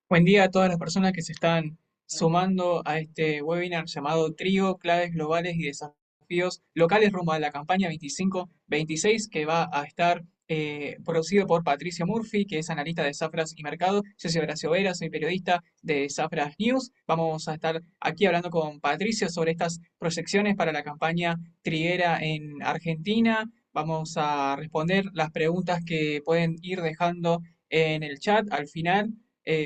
Buen día a todas las personas que se están sumando a este webinar llamado Trigo, claves globales y desafíos locales rumbo a la campaña 25-26 que va a estar producido por Patricio Murphy, que es analista de Zafras y Mercado. Yo soy Horacio Vera, soy periodista de Zafras News. Vamos a estar aquí hablando con Patricio sobre estas proyecciones para la campaña triguera en Argentina. Vamos a responder las preguntas que pueden ir dejando en el chat al final.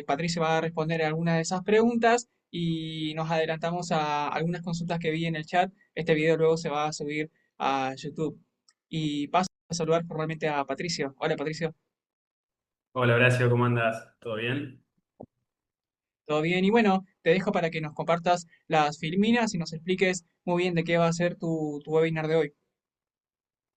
Patricia va a responder a algunas de esas preguntas y nos adelantamos a algunas consultas que vi en el chat. Este video luego se va a subir a YouTube. Y paso a saludar formalmente a Patricio. Hola Patricio, Hola Horacio, ¿cómo andas? ¿Todo bien? ¿todo bien? Y bueno, te dejo para que nos compartas las filminas y nos expliques muy bien de qué va a ser tu webinar de hoy.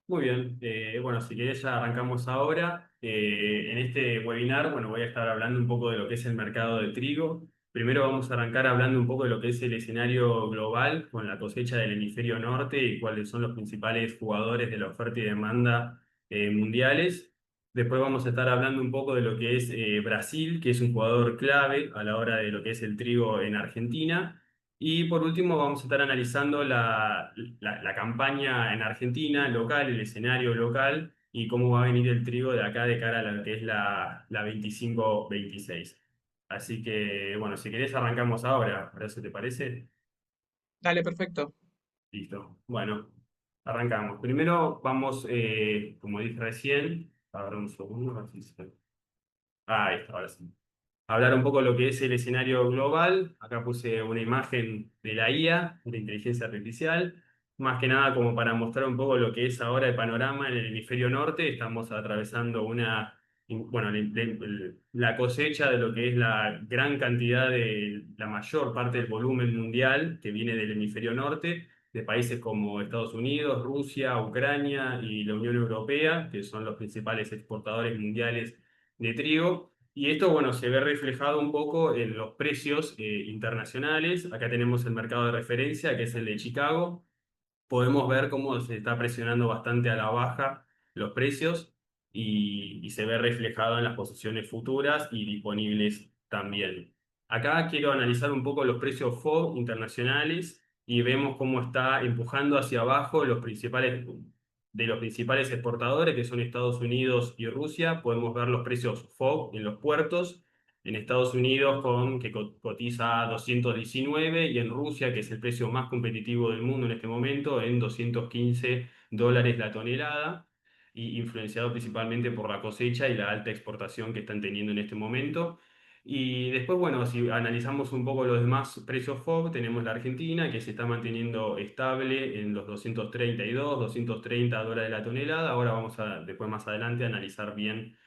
Muy bien. Bueno, si querés ya arrancamos ahora. En este webinar, bueno, voy a estar hablando un poco de lo que es el mercado de trigo. Primero vamos a arrancar hablando un poco de lo que es el escenario global con la cosecha del hemisferio norte y cuáles son los principales jugadores de la oferta y demanda mundiales. Después vamos a estar hablando un poco de lo que es Brasil, que es un jugador clave a la hora de lo que es el trigo en Argentina. Y por último vamos a estar analizando la campaña en Argentina local, el escenario local y cómo va a venir el trigo de acá de cara a lo que es la 25-26. Así que, bueno, si querés arrancamos ahora, ¿para eso te parece? Dale, perfecto. Listo. Bueno, arrancamos. Primero vamos, como dije recién, a ver un segundo, a ver si ahí está, ahora sí. Hablar un poco de lo que es el escenario global. Acá puse una imagen de la IA, de la inteligencia artificial, más que nada como para mostrar un poco lo que es ahora el panorama en el hemisferio norte. Estamos atravesando bueno, la cosecha de lo que es la gran cantidad de la mayor parte del volumen mundial que viene del hemisferio norte, de países como Estados Unidos, Rusia, Ucrania y la Unión Europea, que son los principales exportadores mundiales de trigo. Y esto, bueno, se ve reflejado un poco en los precios internacionales. Acá tenemos el mercado de referencia, que es el de Chicago. Podemos ver cómo se está presionando bastante a la baja los precios y se ve reflejado en las posiciones futuras y disponibles también. Acá quiero analizar un poco los precios FOB internacionales y vemos cómo está empujando hacia abajo los principales exportadores, que son Estados Unidos y Rusia. Podemos ver los precios FOB en los puertos. En Estados Unidos que cotiza a 219 y en Rusia, que es el precio más competitivo del mundo en este momento, en $215 la tonelada, y influenciado principalmente por la cosecha y la alta exportación que están teniendo en este momento. Y después, bueno, si analizamos un poco los demás precios FOB, tenemos la Argentina, que se está manteniendo estable en los 232, $230 la tonelada. Ahora vamos a, después más adelante, a analizar bien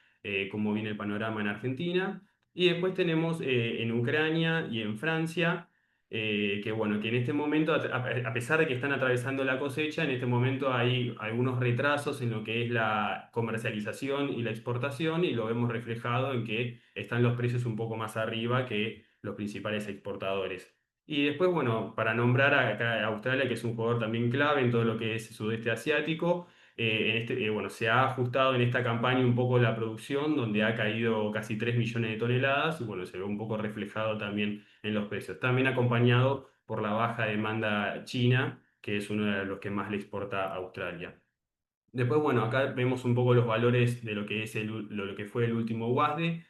cómo viene el panorama en Argentina. Y después tenemos en Ucrania y en Francia, que bueno, que en este momento, a pesar de que están atravesando la cosecha, en este momento hay algunos retrasos en lo que es la comercialización y la exportación, y lo vemos reflejado en que están los precios un poco más arriba que los principales exportadores. Y después, bueno, para nombrar acá a Australia, que es un jugador también clave en todo lo que es sudeste asiático. Bueno, se ha ajustado en esta campaña un poco la producción, donde ha caído casi 3 millones de toneladas, y bueno, se ve un poco reflejado también en los precios. También acompañado por la baja demanda china, que es uno de los que más le exporta a Australia. Después, bueno, acá vemos un poco los valores de lo que es lo que fue el último WASDE.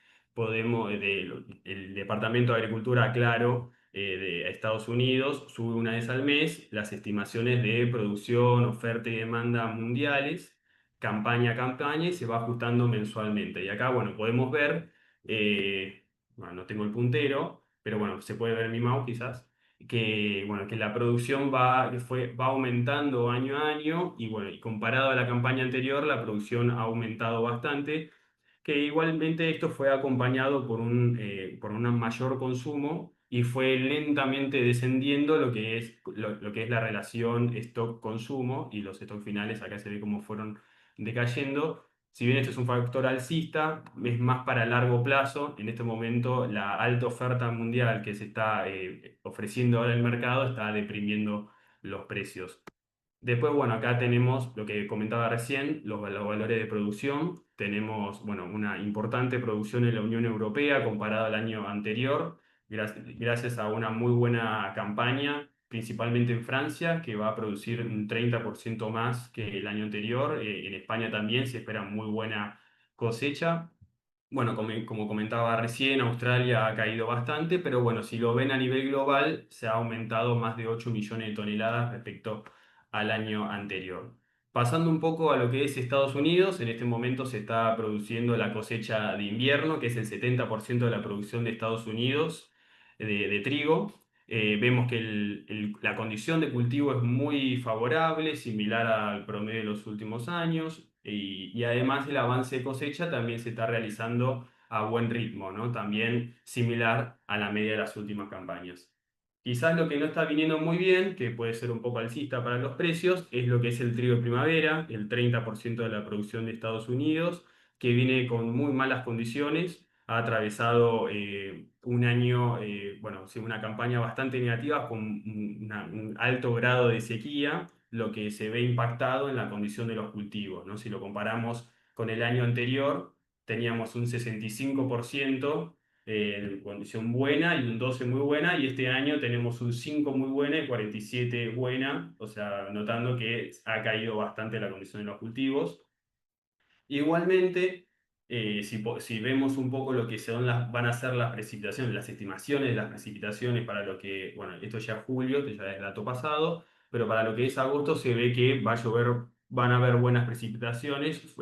El Departamento de Agricultura, claro, de Estados Unidos, sube una vez al mes las estimaciones de producción, oferta y demanda mundiales, campaña a campaña, y se va ajustando mensualmente. Y acá, bueno, podemos ver, bueno, no tengo el puntero, pero bueno, se puede ver mi mouse quizás que, bueno, que la producción va aumentando año a año y, bueno, y comparado a la campaña anterior, la producción ha aumentado bastante, que igualmente esto fue acompañado por un mayor consumo y fue lentamente descendiendo lo que es la relación stock-consumo, y los stock finales acá se ve cómo fueron decayendo. Si bien esto es un factor alcista, es más para largo plazo. En este momento, la alta oferta mundial que se está ofreciendo ahora en el mercado está deprimiendo los precios. Después, bueno, acá tenemos lo que comentaba recién, los valores de producción. Tenemos, bueno, una importante producción en la Unión Europea comparado al año anterior, gracias a una muy buena campaña, principalmente en Francia, que va a producir un 30% más que el año anterior. En España también se espera muy buena cosecha. Bueno, como comentaba recién, Australia ha caído bastante, pero bueno, si lo ven a nivel global, se ha aumentado más de 8 millones de toneladas respecto al año anterior. Pasando un poco a lo que es Estados Unidos, en este momento se está produciendo la cosecha de invierno, que es el 70% de la producción de Estados Unidos de trigo. Vemos que la condición de cultivo es muy favorable, similar al promedio de los últimos años, y además el avance de cosecha también se está realizando a buen ritmo, ¿no? También similar a la media de las últimas campañas. Quizás lo que no está viniendo muy bien, que puede ser un poco alcista para los precios, es lo que es el trigo de primavera, el 30% de la producción de Estados Unidos, que viene con muy malas condiciones, ha atravesado un año, bueno, sí, una campaña bastante negativa con un alto grado de sequía, lo que se ve impactado en la condición de los cultivos, ¿no? Si lo comparamos con el año anterior, teníamos un 65% en condición buena y un 12 muy buena, y este año tenemos un 5 muy buena y 47 buena, o sea, notando que ha caído bastante la condición de los cultivos. Igualmente, si vemos un poco lo que van a ser las precipitaciones, las estimaciones de las precipitaciones para lo que, bueno, esto ya es julio, esto ya es el dato pasado, pero para lo que es agosto se ve que va a llover, van a haber buenas precipitaciones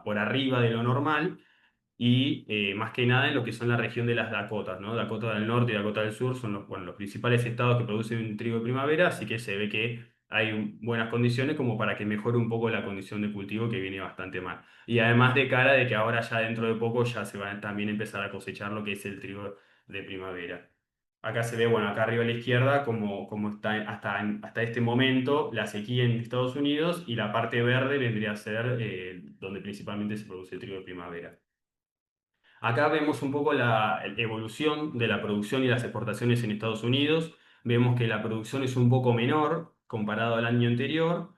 por arriba de lo normal, y más que nada en lo que son la región de las Dakotas, ¿no? Dakota del Norte y Dakota del Sur son los, bueno, los principales estados que producen trigo de primavera, así que se ve que hay buenas condiciones como para que mejore un poco la condición de cultivo que viene bastante mal. Y además de cara de que ahora ya dentro de poco ya se va a también empezar a cosechar lo que es el trigo de primavera. Acá se ve, bueno, acá arriba a la izquierda, como está hasta este momento la sequía en Estados Unidos, y la parte verde vendría a ser donde principalmente se produce el trigo de primavera. Acá vemos un poco la evolución de la producción y las exportaciones en Estados Unidos. Vemos que la producción es un poco menor comparado al año anterior,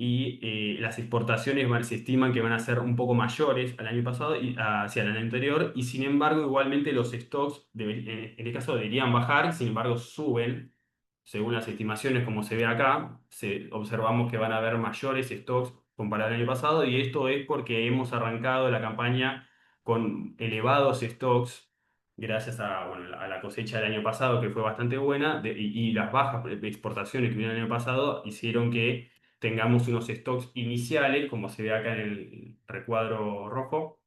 y las exportaciones se estiman que van a ser un poco mayores al año pasado y hacia el año anterior, y sin embargo igualmente los stocks en este caso deberían bajar, sin embargo suben según las estimaciones como se ve acá. Observamos que van a haber mayores stocks comparado al año pasado, y esto es porque hemos arrancado la campaña con elevados stocks gracias a, bueno, a la cosecha del año pasado, que fue bastante buena, y las bajas exportaciones que vinieron el año pasado hicieron que tengamos unos stocks iniciales, como se ve acá en el recuadro rojo,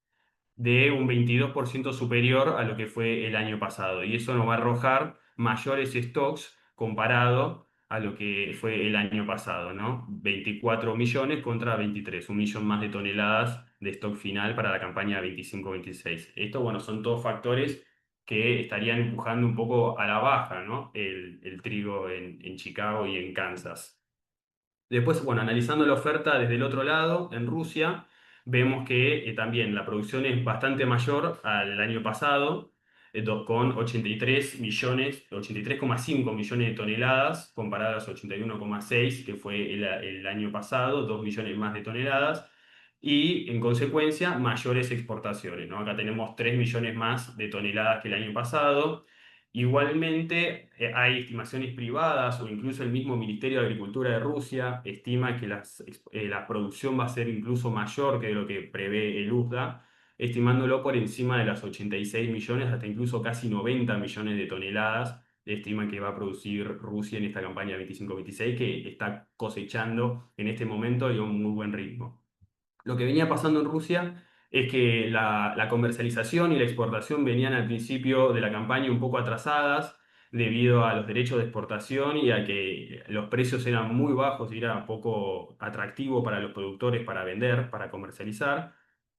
de un 22% superior a lo que fue el año pasado. Y eso nos va a arrojar mayores stocks comparado a lo que fue el año pasado, ¿no? 24 millones contra 23, un millón más de toneladas de stock final para la campaña 25-26. Esto, bueno, son todos factores que estarían empujando un poco a la baja, ¿no? El trigo en Chicago y en Kansas. Después, bueno, analizando la oferta desde el otro lado, en Rusia, vemos que también la producción es bastante mayor al año pasado, con 83 millones, 83,5 millones de toneladas, comparadas a 81,6 que fue el año pasado, 2 millones más de toneladas, y en consecuencia mayores exportaciones, ¿no? Acá tenemos 3 millones más de toneladas que el año pasado. Igualmente, hay estimaciones privadas, o incluso el mismo Ministerio de Agricultura de Rusia estima que la producción va a ser incluso mayor que lo que prevé el USDA, estimándolo por encima de las 86 millones, hasta incluso casi 90 millones de toneladas. Estiman que va a producir Rusia en esta campaña 25-26, que está cosechando en este momento a un muy buen ritmo. Lo que venía pasando en Rusia es que la comercialización y la exportación venían al principio de la campaña un poco atrasadas debido a los derechos de exportación y a que los precios eran muy bajos y era poco atractivo para los productores para vender, para comercializar.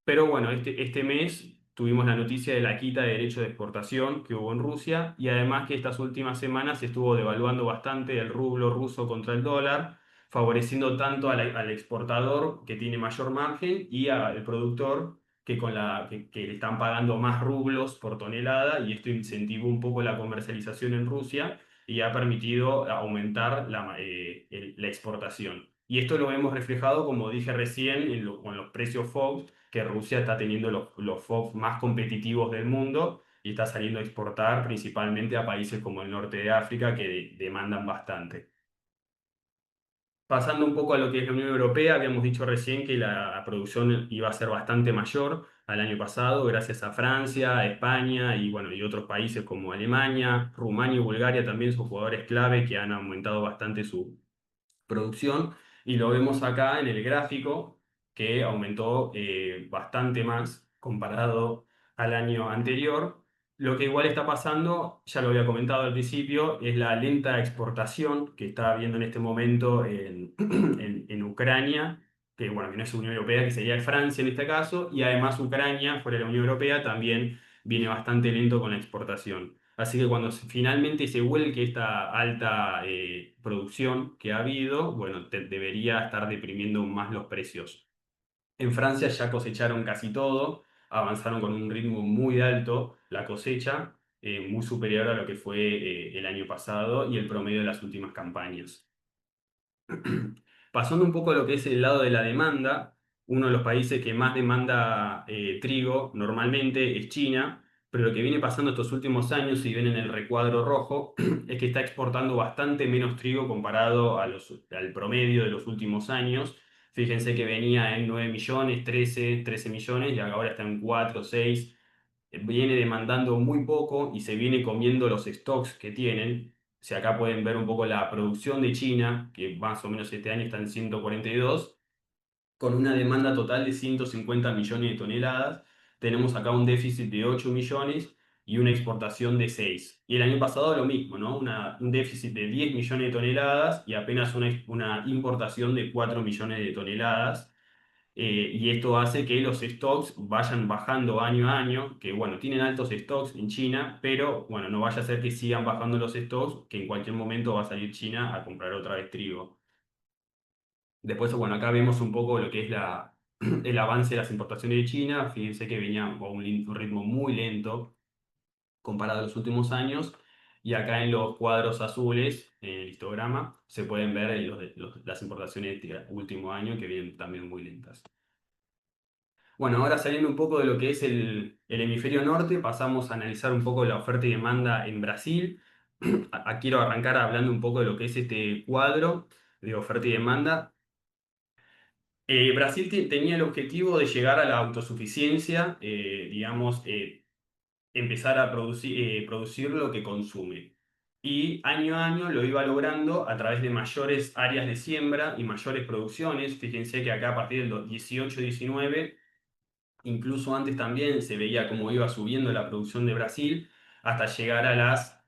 Pero bueno, este mes tuvimos la noticia de la quita de derechos de exportación que hubo en Rusia, y además que estas últimas semanas se estuvo devaluando bastante el rublo ruso contra el dólar, favoreciendo tanto al exportador, que tiene mayor margen, y al productor, que le están pagando más rublos por tonelada, y esto incentivó un poco la comercialización en Rusia, y ha permitido aumentar la exportación. Y esto lo hemos reflejado, como dije recién, con los precios FOB, que Rusia está teniendo los FOB más competitivos del mundo y está saliendo a exportar principalmente a países como el norte de África que demandan bastante. Pasando un poco a lo que es la Unión Europea, habíamos dicho recién que la producción iba a ser bastante mayor al año pasado, gracias a Francia, a España y, bueno, y otros países como Alemania, Rumania y Bulgaria también son jugadores clave que han aumentado bastante su producción. Y lo vemos acá en el gráfico que aumentó bastante más comparado al año anterior. Lo que igual está pasando, ya lo había comentado al principio, es la lenta exportación que está habiendo en este momento en Ucrania, que bueno, que no es Unión Europea, que sería Francia en este caso, y además Ucrania, fuera de la Unión Europea, también viene bastante lento con la exportación. Así que cuando finalmente se vuelque esta alta producción que ha habido, bueno, debería estar deprimiendo aún más los precios. En Francia ya cosecharon casi todo, avanzaron con un ritmo muy alto la cosecha, muy superior a lo que fue el año pasado y el promedio de las últimas campañas. Pasando un poco a lo que es el lado de la demanda, uno de los países que más demanda trigo normalmente es China, pero lo que viene pasando estos últimos años, si ven en el recuadro rojo, es que está exportando bastante menos trigo comparado al promedio de los últimos años. Fíjense que venía en 9 millones, 13 millones y ahora está en 4, 6. Viene demandando muy poco y se viene comiendo los stocks que tienen. Si acá pueden ver un poco la producción de China, que más o menos este año está en 142, con una demanda total de 150 millones de toneladas. Tenemos acá un déficit de 8 millones y una exportación de 6. Y el año pasado lo mismo, ¿no? Un déficit de 10 millones de toneladas y apenas una importación de 4 millones de toneladas. Y esto hace que los stocks vayan bajando año a año, que bueno, tienen altos stocks en China, pero bueno, no vaya a ser que sigan bajando los stocks, que en cualquier momento va a salir China a comprar otra vez trigo. Después, bueno, acá vemos un poco lo que es el avance de las importaciones de China. Fíjense que venía a un ritmo muy lento comparado a los últimos años. Y acá en los cuadros azules, en el histograma, se pueden ver las importaciones de este último año que vienen también muy lentas. Bueno, ahora saliendo un poco de lo que es el hemisferio norte, pasamos a analizar un poco la oferta y demanda en Brasil. Quiero arrancar hablando un poco de lo que es este cuadro de oferta y demanda. Brasil tenía el objetivo de llegar a la autosuficiencia, digamos, empezar a producir lo que consume. Y año a año lo iba logrando a través de mayores áreas de siembra y mayores producciones. Fíjense que acá a partir del 18-19, incluso antes también se veía cómo iba subiendo la producción de Brasil hasta llegar a las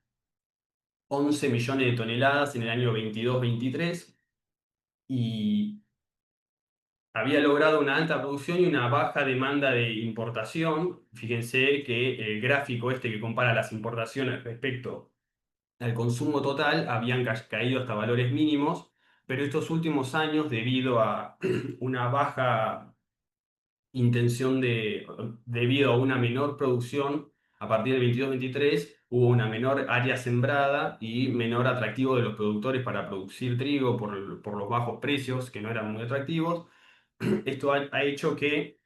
11 millones de toneladas en el año 22-23 y había logrado una alta producción y una baja demanda de importación. Fíjense que el gráfico este que compara las importaciones respecto al consumo total habían caído hasta valores mínimos, pero estos últimos años, debido a una baja intención debido a una menor producción, a partir del 22-23 hubo una menor área sembrada y menor atractivo de los productores para producir trigo por los bajos precios, que no eran muy atractivos. Esto ha hecho que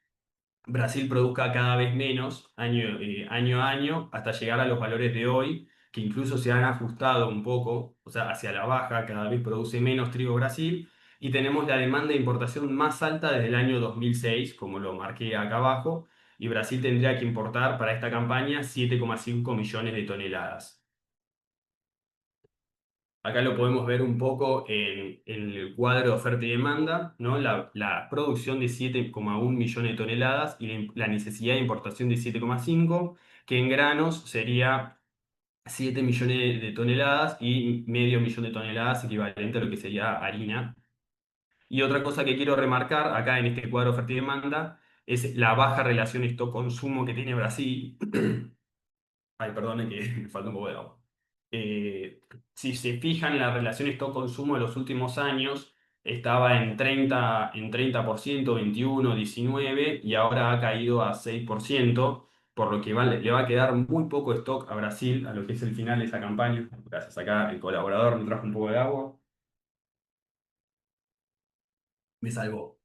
Brasil produzca cada vez menos año a año hasta llegar a los valores de hoy, que incluso se han ajustado un poco, o sea, hacia la baja, cada vez produce menos trigo Brasil, y tenemos la demanda de importación más alta desde el año 2006, como lo marqué acá abajo, y Brasil tendría que importar para esta campaña 7,5 millones de toneladas. Acá lo podemos ver un poco en el cuadro de oferta y demanda, ¿no? La producción de 7,1 millones de toneladas y la necesidad de importación de 7,5, que en granos sería 7 millones de toneladas y medio millón de toneladas, equivalente a lo que sería harina. Y otra cosa que quiero remarcar acá en este cuadro de oferta y demanda es la baja relación stock-consumo que tiene Brasil. Ay, perdone que me falta un poco de agua. Eh, si se fijan en la relación stock-consumo de los últimos años, estaba en 30%, 21, 19, y ahora ha caído a 6%. por lo que le va a quedar muy poco stock a Brasil a lo que es el final de esa campaña. Gracias, acá el colaborador me trajo un poco de agua, me salvó.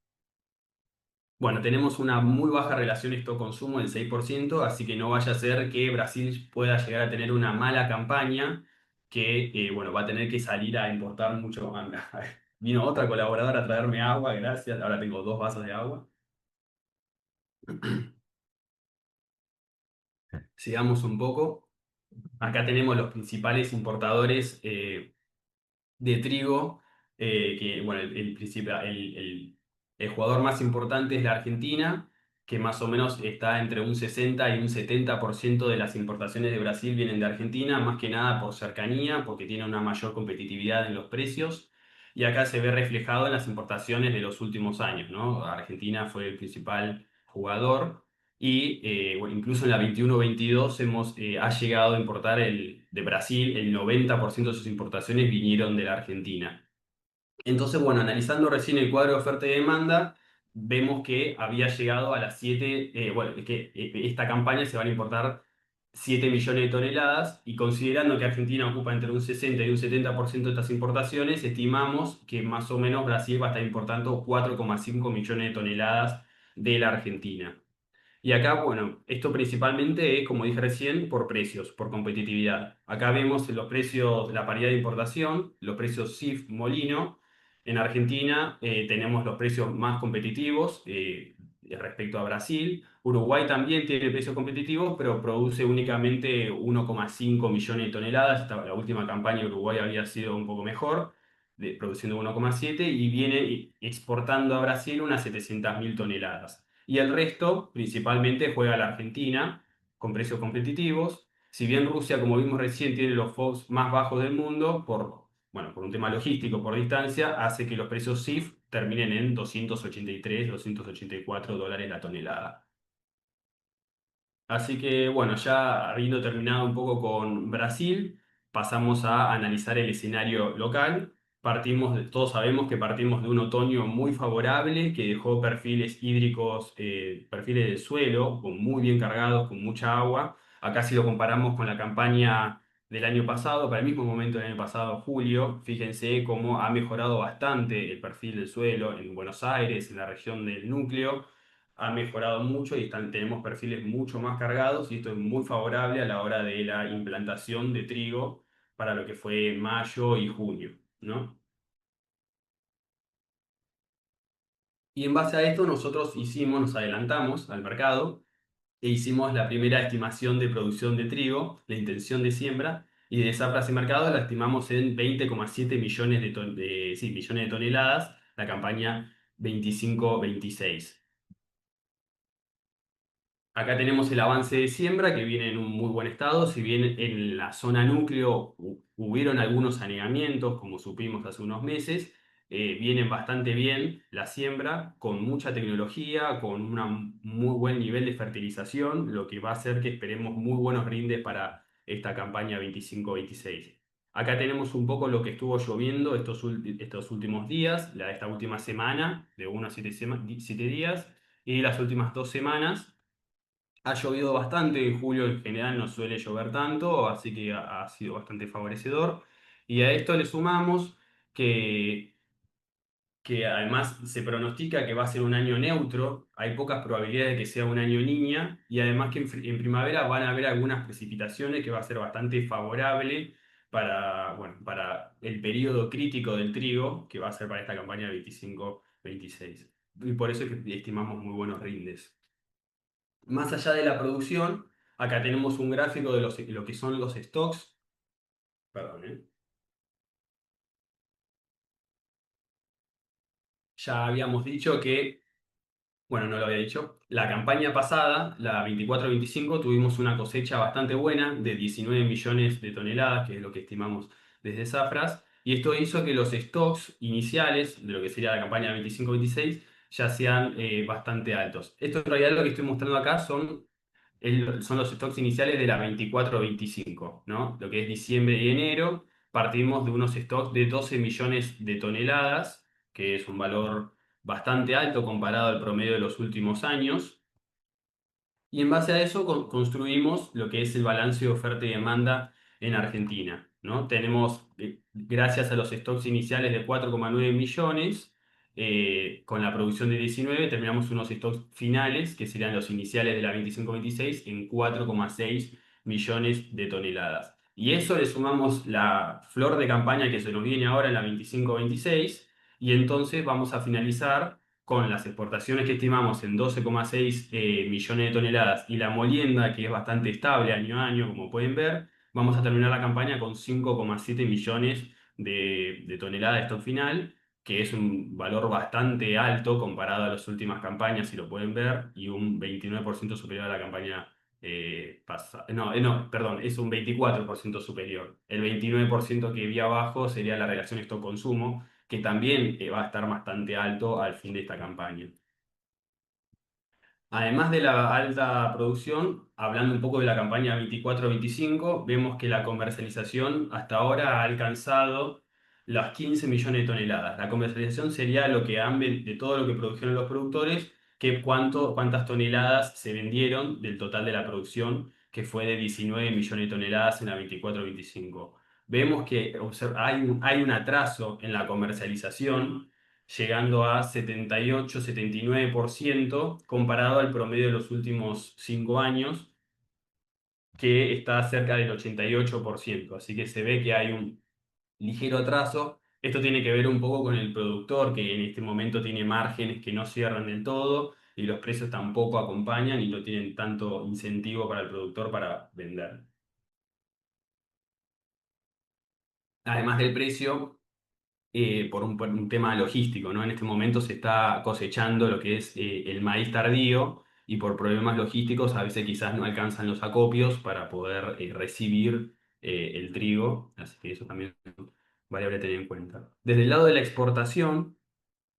Bueno, tenemos una muy baja relación stock-consumo del 6%, así que no vaya a ser que Brasil pueda llegar a tener una mala campaña que, bueno, va a tener que salir a importar mucho. Vino otra colaboradora a traerme agua, gracias. Ahora tengo 2 vasos de agua. Sigamos un poco. Acá tenemos los principales importadores de trigo, que bueno, el jugador más importante es la Argentina, que más o menos está entre un 60 y un 70% de las importaciones de Brasil vienen de Argentina, más que nada por cercanía, porque tiene una mayor competitividad en los precios. Y acá se ve reflejado en las importaciones de los últimos años, ¿no? Argentina fue el principal jugador. Y bueno, incluso en la 21-22 ha llegado a importar de Brasil, el 90% de sus importaciones vinieron de la Argentina. Entonces, bueno, analizando recién el cuadro de oferta y demanda, vemos que había llegado a las 7, bueno, que esta campaña se van a importar 7 millones de toneladas y considerando que Argentina ocupa entre un 60 y un 70% de estas importaciones, estimamos que más o menos Brasil va a estar importando 4,5 millones de toneladas de la Argentina. Y acá, bueno, esto principalmente es, como dije recién, por precios, por competitividad. Acá vemos los precios, la paridad de importación, los precios CIF Molino. En Argentina tenemos los precios más competitivos respecto a Brasil. Uruguay también tiene precios competitivos, pero produce únicamente 1,5 millones de toneladas. La última campaña de Uruguay había sido un poco mejor, produciendo 1,7 y viene exportando a Brasil unas 700.000 toneladas. Y el resto principalmente juega la Argentina con precios competitivos. Si bien Rusia, como vimos recién, tiene los FOBs más bajos del mundo, bueno, por un tema logístico, por distancia, hace que los precios CIF terminen en 283, $284 la tonelada. Así que bueno, ya habiendo terminado un poco con Brasil, pasamos a analizar el escenario local. Todos sabemos que partimos de un otoño muy favorable que dejó perfiles hídricos, perfiles del suelo, muy bien cargados, con mucha agua. Acá si lo comparamos con la campaña del año pasado, para el mismo momento del año pasado, julio, fíjense cómo ha mejorado bastante el perfil del suelo en Buenos Aires, en la región del núcleo ha mejorado mucho y tenemos perfiles mucho más cargados y esto es muy favorable a la hora de la implantación de trigo para lo que fue mayo y junio, ¿no? Y en base a esto nosotros nos adelantamos al mercado e hicimos la primera estimación de producción de trigo, la intención de siembra, y de esa frase mercado la estimamos en 20,7 millones sí, millones de toneladas, la campaña 25-26. Acá tenemos el avance de siembra que viene en un muy buen estado, si bien en la zona núcleo hubieron algunos anegamientos, como supimos hace unos meses, vienen bastante bien la siembra, con mucha tecnología, con un muy buen nivel de fertilización, lo que va a hacer que esperemos muy buenos rindes para esta campaña 25-26. Acá tenemos un poco lo que estuvo lloviendo estos últimos días, esta última semana, de 1 a 7 días, y las últimas 2 semanas. Ha llovido bastante, en julio en general no suele llover tanto, así que ha sido bastante favorecedor. Y a esto le sumamos que, que además se pronostica que va a ser un año neutro, hay pocas probabilidades de que sea un año niña, y además que en primavera van a haber algunas precipitaciones que va a ser bastante favorable para, bueno, para el periodo crítico del trigo, que va a ser para esta campaña 25-26. Y por eso es que estimamos muy buenos rindes. Más allá de la producción, acá tenemos un gráfico de lo que son los stocks. Perdón, ¿eh? Ya habíamos dicho que, bueno, no lo había dicho, la campaña pasada, la 24-25, tuvimos una cosecha bastante buena de 19 millones de toneladas, que es lo que estimamos desde Zafras, y esto hizo que los stocks iniciales de lo que sería la campaña 25-26 ya sean bastante altos. Esto en realidad lo que estoy mostrando acá son los stocks iniciales de la 24-25, ¿no? Lo que es diciembre y enero, partimos de unos stocks de 12 millones de toneladas, que es un valor bastante alto comparado al promedio de los últimos años. Y en base a eso construimos lo que es el balance de oferta y demanda en Argentina, ¿no? Tenemos, gracias a los stocks iniciales de 4,9 millones, con la producción de 19, terminamos unos stocks finales, que serían los iniciales de la 25-26, en 4,6 millones de toneladas. Y eso le sumamos la flor de campaña que se nos viene ahora en la 25-26, y entonces vamos a finalizar con las exportaciones que estimamos en 12,6 millones de toneladas y la molienda, que es bastante estable año a año, como pueden ver, vamos a terminar la campaña con 5,7 millones de toneladas de stock final, que es un valor bastante alto comparado a las últimas campañas, si lo pueden ver, y un 29% superior a la campaña pasada. No, no, perdón, es un 24% superior. El 29% que vi abajo sería la relación stock-consumo, que también va a estar bastante alto al fin de esta campaña. Además de la alta producción, hablando un poco de la campaña 24-25, vemos que la comercialización hasta ahora ha alcanzado las 15 millones de toneladas. La comercialización sería lo que han de todo lo que produjeron los productores, cuántas toneladas se vendieron del total de la producción, que fue de 19 millones de toneladas en la 24-25. Vemos que hay un atraso en la comercialización llegando a 78-79% comparado al promedio de los últimos 5 años, que está cerca del 88%. Así que se ve que hay un ligero atraso. Esto tiene que ver un poco con el productor, que en este momento tiene márgenes que no cierran del todo y los precios tampoco acompañan y no tienen tanto incentivo para el productor para vender. Además del precio, por un tema logístico, ¿no? En este momento se está cosechando lo que es el maíz tardío y por problemas logísticos a veces quizás no alcanzan los acopios para poder recibir el trigo, así que eso también es variable a tener en cuenta. Desde el lado de la exportación,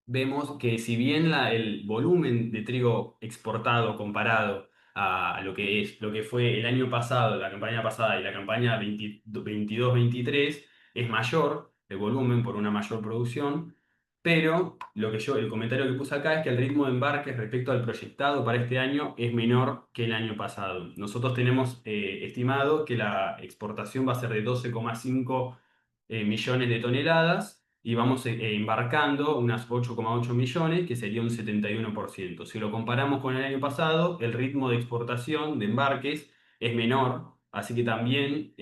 vemos que si bien el volumen de trigo exportado comparado a lo que fue el año pasado, la campaña pasada y la campaña 22-23 es mayor, el volumen por una mayor producción, pero el comentario que puse acá es que el ritmo de embarques respecto al proyectado para este año es menor que el año pasado. Nosotros tenemos estimado que la exportación va a ser de 12,5 millones de toneladas y vamos embarcando unas 8,8 millones, que sería un 71%. Si lo comparamos con el año pasado, el ritmo de exportación de embarques es menor, así que también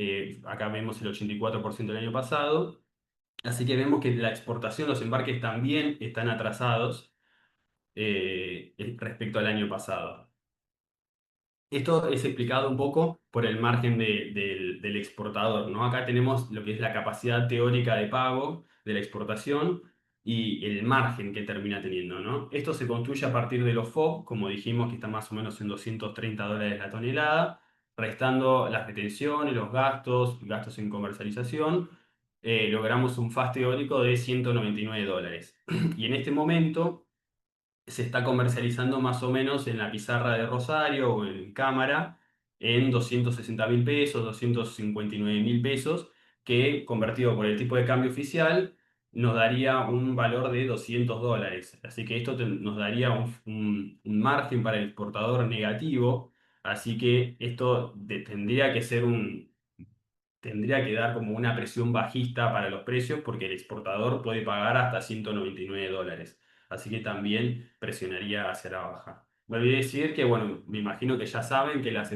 acá vemos el 84% del año pasado, así que vemos que la exportación, los embarques también están atrasados respecto al año pasado. Esto es explicado un poco por el margen del exportador, ¿no? Acá tenemos lo que es la capacidad teórica de pago de la exportación y el margen que termina teniendo, ¿no? Esto se construye a partir de los FOB, como dijimos, que está más o menos en $230 la tonelada, restando las retenciones, los gastos en comercialización, logramos un FAS teórico de $199. Y en este momento se está comercializando más o menos en la pizarra de Rosario o en cámara en 260.000 pesos, 259.000 pesos, que convertido por el tipo de cambio oficial nos daría un valor de $200. Así que esto nos daría un margen para el exportador negativo. Así que esto tendría que ser tendría que dar como una presión bajista para los precios porque el exportador puede pagar hasta $199. Así que también presionaría hacia la baja. Me olvidé decir que, bueno, me imagino que ya saben que las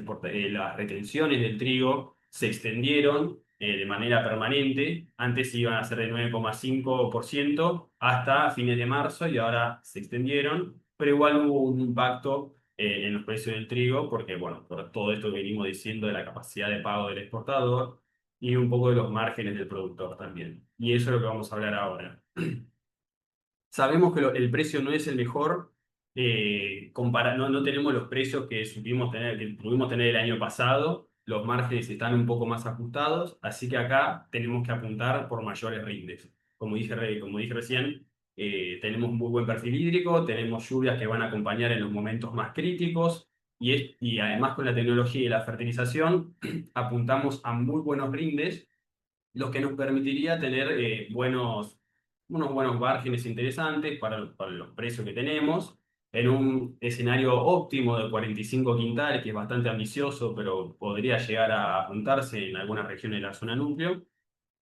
retenciones del trigo se extendieron de manera permanente. Antes iban a ser de 9,5% hasta fines de marzo y ahora se extendieron, pero igual hubo un impacto en los precios del trigo porque, bueno, por todo esto que venimos diciendo de la capacidad de pago del exportador y un poco de los márgenes del productor también. Y eso es lo que vamos a hablar ahora. Sabemos que el precio no es el mejor, no tenemos los precios que que pudimos tener el año pasado, los márgenes están un poco más ajustados, así que acá tenemos que apuntar por mayores rindes. Como dije recién, tenemos un muy buen perfil hídrico, tenemos lluvias que van a acompañar en los momentos más críticos y además con la tecnología y la fertilización apuntamos a muy buenos rindes, lo que nos permitiría tener unos buenos márgenes interesantes para los precios que tenemos. en un escenario óptimo de 45 quintales, que es bastante ambicioso, pero podría llegar a apuntarse en algunas regiones de la zona núcleo,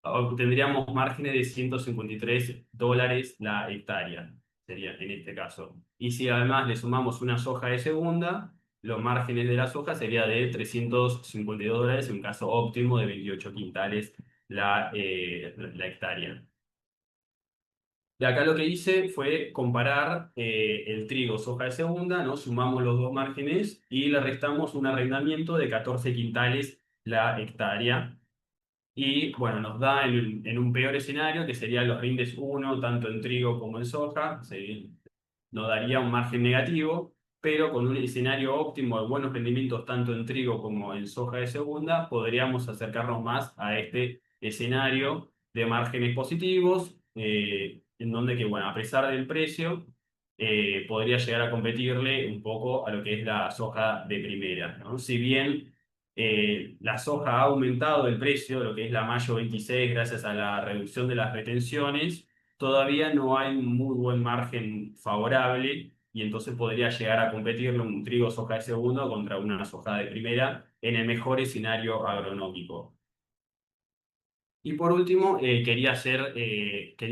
obtendríamos márgenes de $153 la hectárea, sería en este caso. Y si además le sumamos una soja de segunda, los márgenes de la soja sería de $352, en un caso óptimo de 28 quintales la hectárea. De acá lo que hice fue comparar el trigo, soja de segunda, ¿no? Sumamos los dos márgenes y le restamos un arrendamiento de 14 quintales la hectárea. Y bueno, nos da en un peor escenario, que serían los rindes uno tanto en trigo como en soja, nos daría un margen negativo, pero con un escenario óptimo de buenos rendimientos tanto en trigo como en soja de segunda, podríamos acercarnos más a este escenario de márgenes positivos, en donde que, bueno, a pesar del precio, podría llegar a competirle un poco a lo que es la soja de primera, ¿no? Si bien la soja ha aumentado el precio, lo que es la mayo 26, gracias a la reducción de las retenciones, todavía no hay un muy buen margen favorable y entonces podría llegar a competirle un trigo soja de segundo contra una soja de primera en el mejor escenario agronómico. Y por último, quería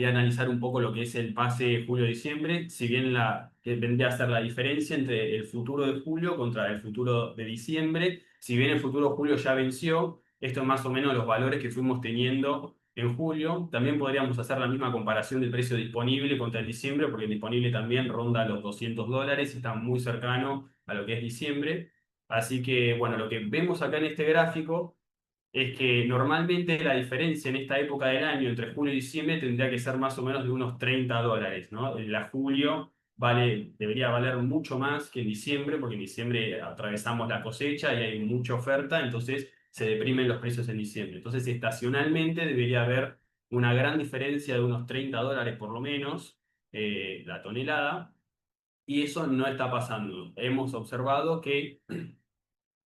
analizar un poco lo que es el pase julio-diciembre, si bien que vendría a ser la diferencia entre el futuro de julio contra el futuro de diciembre. Si bien el futuro de julio ya venció, esto es más o menos los valores que fuimos teniendo en julio. También podríamos hacer la misma comparación del precio disponible contra el diciembre, porque el disponible también ronda los $200, está muy cercano a lo que es diciembre. Así que, bueno, lo que vemos acá en este gráfico es que normalmente la diferencia en esta época del año entre julio y diciembre tendría que ser más o menos de unos $30, ¿no? La julio debería valer mucho más que en diciembre, porque en diciembre atravesamos la cosecha y hay mucha oferta, entonces se deprimen los precios en diciembre. Entonces, estacionalmente debería haber una gran diferencia de unos $30 por lo menos la tonelada, y eso no está pasando. Hemos observado que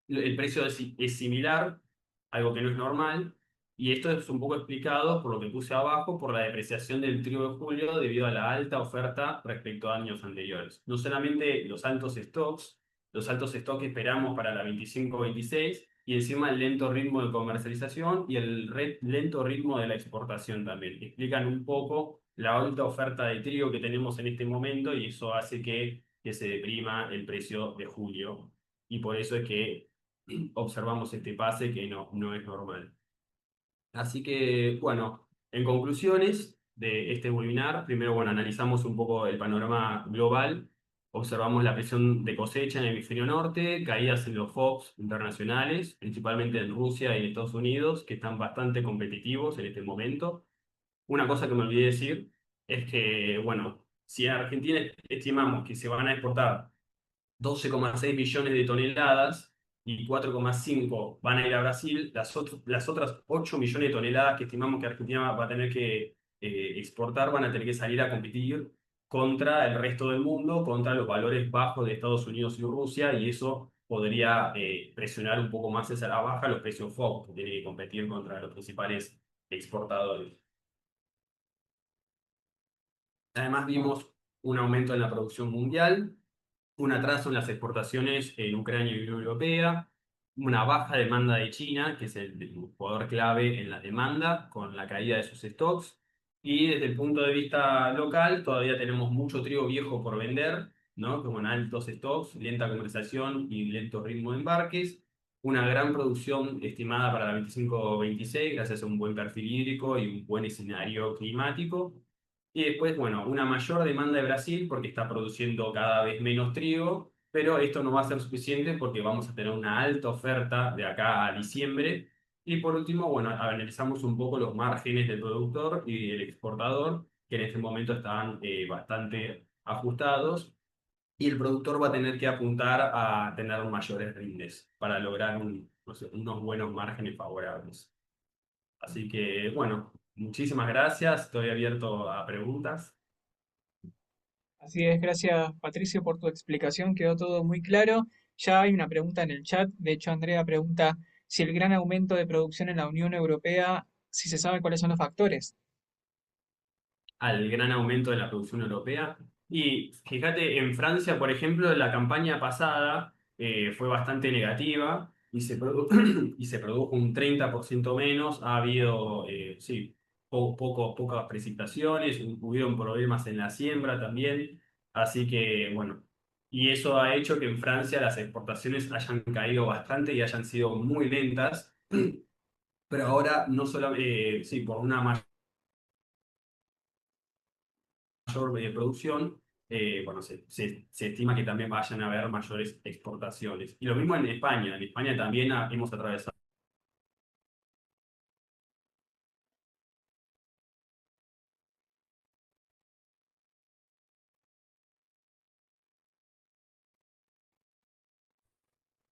el precio es similar, algo que no es normal, y esto es un poco explicado por lo que puse abajo, por la depreciación del trigo de julio debido a la alta oferta respecto a años anteriores. No solamente los altos stocks que esperamos para la 25-26, y encima el lento ritmo de comercialización y el lento ritmo de la exportación también. Explican un poco la alta oferta de trigo que tenemos en este momento y eso hace que se deprima el precio de julio. Y por eso es que observamos este pase que no es normal. Así que, bueno, en conclusiones de este webinar, primero, bueno, analizamos un poco el panorama global, observamos la presión de cosecha en el hemisferio norte, caídas en los FOBs internacionales, principalmente en Rusia y en Estados Unidos, que están bastante competitivos en este momento. Una cosa que me olvidé decir es que, bueno, si en Argentina estimamos que se van a exportar 12,6 millones de toneladas y 4,5 van a ir a Brasil. Las otras 8 millones de toneladas que estimamos que Argentina va a tener que exportar van a tener que salir a competir contra el resto del mundo, contra los valores bajos de Estados Unidos y Rusia, y eso podría presionar un poco más hacia la baja los precios FOB, que tienen que competir contra los principales exportadores. Además, vimos un aumento en la producción mundial, un atraso en las exportaciones en Ucrania y Unión Europea, una baja demanda de China, que es el jugador clave en la demanda, con la caída de sus stocks. Y desde el punto de vista local, todavía tenemos mucho trigo viejo por vender, ¿no? Con altos stocks, lenta comercialización y lento ritmo de embarques. Una gran producción estimada para la 25-26, gracias a un buen perfil hídrico y un buen escenario climático. Y después, bueno, una mayor demanda de Brasil porque está produciendo cada vez menos trigo, pero esto no va a ser suficiente porque vamos a tener una alta oferta de acá a diciembre. Y por último, bueno, analizamos un poco los márgenes del productor y del exportador, que en este momento están bastante ajustados, y el productor va a tener que apuntar a tener mayores rindes para lograr no sé, unos buenos márgenes favorables. Así que, bueno, muchísimas gracias. Estoy abierto a preguntas. Así es, gracias Patricio por tu explicación, quedó todo muy claro. Ya hay una pregunta en el chat, de hecho Andrea pregunta si el gran aumento de producción en la Unión Europea, si se sabe cuáles son los factores. Al gran aumento de la producción europea. Y fíjate, en Francia, por ejemplo, la campaña pasada fue bastante negativa y se produjo un 30% menos. Ha habido, sí, pocas precipitaciones, hubieron problemas en la siembra también. Así que, bueno, y eso ha hecho que en Francia las exportaciones hayan caído bastante y hayan sido muy lentas. Pero ahora no solo, sí, por una mayor producción, bueno, se estima que también vayan a haber mayores exportaciones. Y lo mismo en España. En España también hemos atravesado,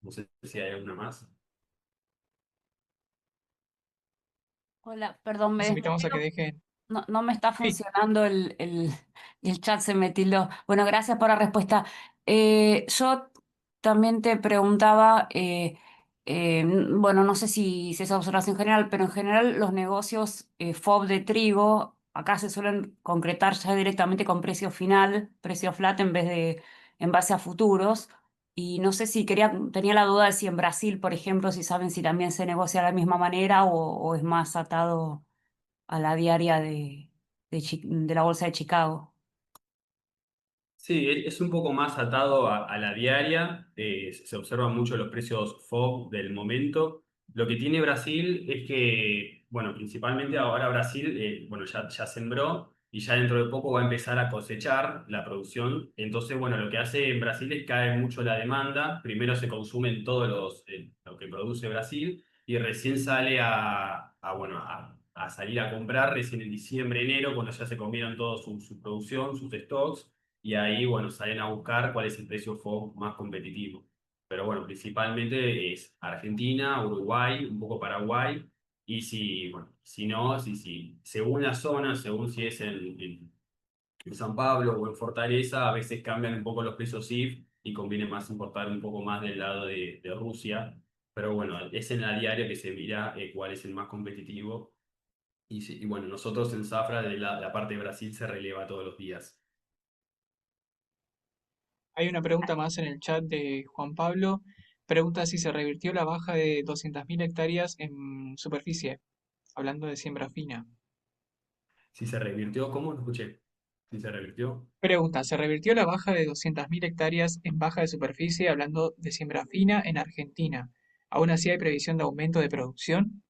no sé si hay alguna más. Hola, perdón, me Los invitamos a que desbloqueo. dejen. No, no me está Sí, funcionando el chat, se me tildó. Bueno, gracias por la respuesta. Yo también te preguntaba, bueno, no sé si esa observación general, pero en general los negocios FOB de trigo acá se suelen concretar ya directamente con precio final, precio flat en vez de en base a futuros. Y no sé si tenía la duda de si en Brasil, por ejemplo, si saben si también se negocia de la misma manera o es más atado a la diaria de la Bolsa de Chicago. Sí, es un poco más atado a la diaria, se observan mucho los precios FOB del momento. Lo que tiene Brasil es que, bueno, principalmente ahora Brasil, bueno, ya sembró y ya dentro de poco va a empezar a cosechar la producción. Entonces, bueno, lo que hace en Brasil es cae mucho la demanda. Primero se consumen todos lo que produce Brasil y recién sale bueno, a salir a comprar recién en diciembre, enero, cuando ya se comieron toda su producción, sus stocks y ahí, bueno, salen a buscar cuál es el precio FOB más competitivo. Pero bueno, principalmente es Argentina, Uruguay, un poco Paraguay, y si, bueno, si no, según la zona, según si es en San Pablo o en Fortaleza, a veces cambian un poco los precios IF y conviene más importar un poco más del lado de Rusia. Pero bueno, es en la diaria que se mira cuál es el más competitivo. Y bueno, nosotros en Zafra, de la parte de Brasil, se releva todos los días. hay una pregunta más en el chat de Juan Pablo. Pregunta si se revirtió la baja de 200.000 hectáreas en superficie, hablando de siembra fina. Si se revirtió, ¿cómo? No escuché. Si se revirtió. Pregunta, ¿se revirtió la baja de 200.000 hectáreas en baja de superficie, hablando de siembra fina en Argentina? ¿Aún así hay previsión de aumento de producción?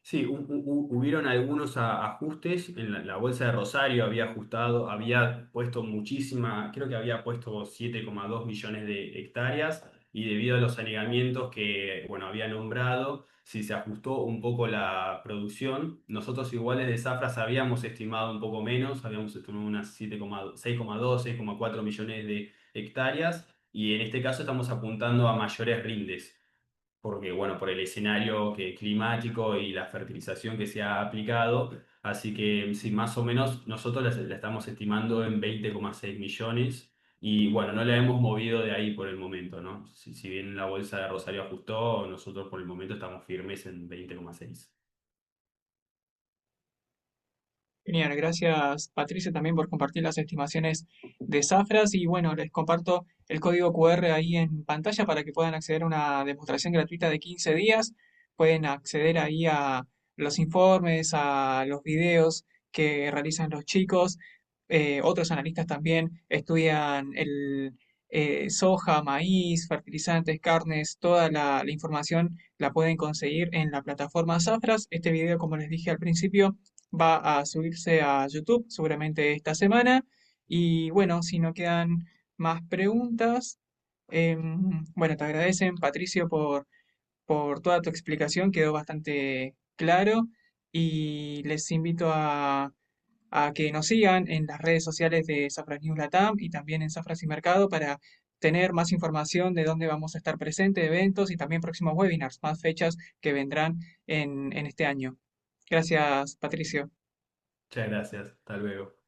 Sí, hubieron algunos ajustes. En la bolsa de Rosario había ajustado, había puesto muchísima, creo que había puesto 7,2 millones de hectáreas y debido a los anegamientos que, bueno, había nombrado, si se ajustó un poco la producción. Nosotros iguales de Zafras habíamos estimado un poco menos, habíamos estimado unas 6,2, 6,4 millones de hectáreas y en este caso estamos apuntando a mayores rindes porque bueno, por el escenario climático y la fertilización que se ha aplicado, así que sí, más o menos nosotros la estamos estimando en 20,6 millones y bueno, no la hemos movido de ahí por el momento, ¿no? Si bien la bolsa de Rosario ajustó, nosotros por el momento estamos firmes en 20,6. Genial, gracias Patricia también por compartir las estimaciones de Zafras y bueno, les comparto el código QR ahí en pantalla para que puedan acceder a una demostración gratuita de 15 días. Pueden acceder ahí a los informes, a los videos que realizan los chicos. Otros analistas también estudian el soja, maíz, fertilizantes, carnes, toda la información la pueden conseguir en la plataforma Zafras. Este video, como les dije al principio, va a subirse a YouTube seguramente esta semana. Y bueno, si no quedan más preguntas, bueno, te agradecen, Patricio, por toda tu explicación, quedó bastante claro. Y les invito a que nos sigan en las redes sociales de Zafras News Latam y también en Zafras y Mercado para tener más información de dónde vamos a estar presentes, eventos y también próximos webinars, más fechas que vendrán en este año. Gracias, Patricio. Muchas gracias, hasta luego.